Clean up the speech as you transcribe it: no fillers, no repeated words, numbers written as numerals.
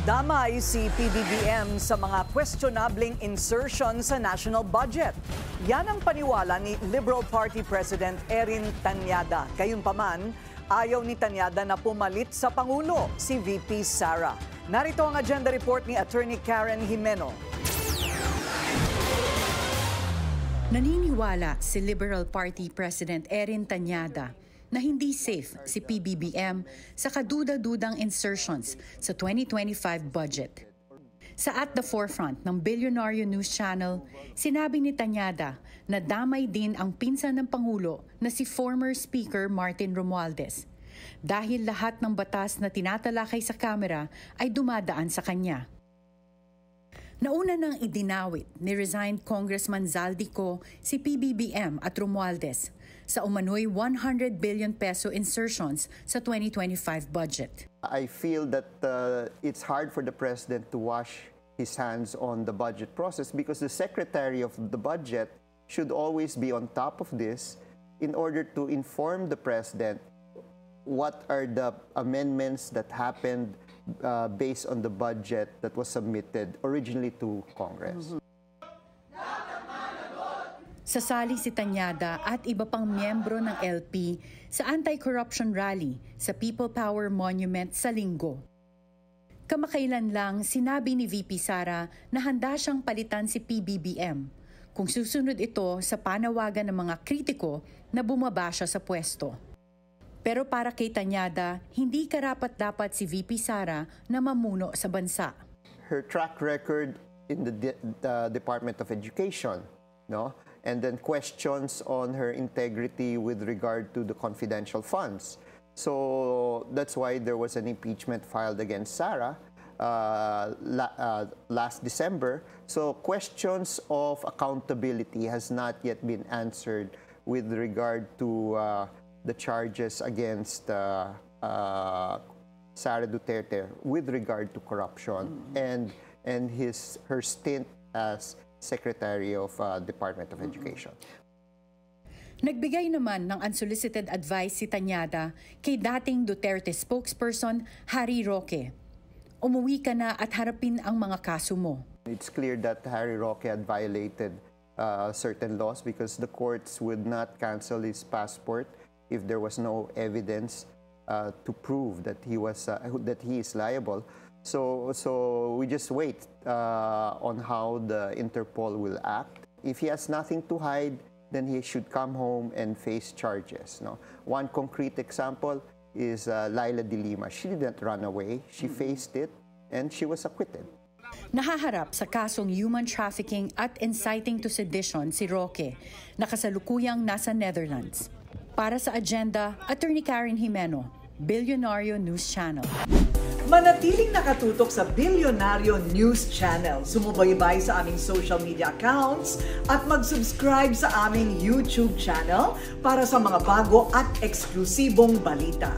Nadamay si PBBM sa mga questionabling insertion sa national budget. Yan ang paniwala ni Liberal Party President Erin Tanyada. Gayunpaman, ayaw ni Tanyada na pumalit sa Pangulo, si VP Sara. Narito ang agenda report ni Attorney Karen Jimeno. Naniniwala si Liberal Party President Erin Tanyada na hindi safe si PBBM sa kaduda-dudang insertions sa 2025 budget. Sa At the Forefront ng Bilyonaryo News Channel, sinabi ni Tanyada na damay din ang pinsan ng Pangulo na si former Speaker Martin Romualdez dahil lahat ng batas na tinatalakay sa kamera ay dumadaan sa kanya. Nauna nang idinawit ni resigned Congressman Zaldico si PBBM at Romualdez sa umano'y 100 billion peso insertions sa 2025 budget. I feel that it's hard for the President to wash his hands on the budget process because the Secretary of the Budget should always be on top of this in order to inform the President what are the amendments that happened based on the budget that was submitted originally to Congress. Sasali si Tanyada at iba pang miyembro ng LP sa anti-corruption rally sa People Power Monument sa Linggo. Kamakailan lang sinabi ni VP Sara na handa siyang palitan si PBBM kung susunod ito sa panawagan ng mga kritiko na bumaba siya sa pwesto. Pero para kay Tanyada, hindi karapat-dapat si VP Sara na mamuno sa bansa. Her track record in the Department of Education, no? And then questions on her integrity with regard to the confidential funds. So that's why there was an impeachment filed against Sara last December. So questions of accountability has not yet been answered with regard to the charges against Sara Duterte with regard to corruption and her stint as Secretary of Department of Education. Nagbigay naman ng unsolicited advice si Tanyada kay dating Duterte spokesperson Harry Roque. Umuwi ka na at harapin ang mga kaso mo. It's clear that Harry Roque had violated certain laws because the courts would not cancel his passport if there was no evidence to prove that he is liable. So we just wait on how the Interpol will act. If he has nothing to hide, then he should come home and face charges. No? One concrete example is Laila de Lima. She didn't run away. She faced it and she was acquitted. Nahaharap sa kasong human trafficking at inciting to sedition si Roque, na kasalukuyang nasa Netherlands. Para sa agenda, Attorney Karen Jimeno, Bilyonaryo News Channel. Manatiling nakatutok sa Bilyonaryo News Channel. Sumubaybay sa aming social media accounts at mag-subscribe sa aming YouTube channel para sa mga bago at eksklusibong balita.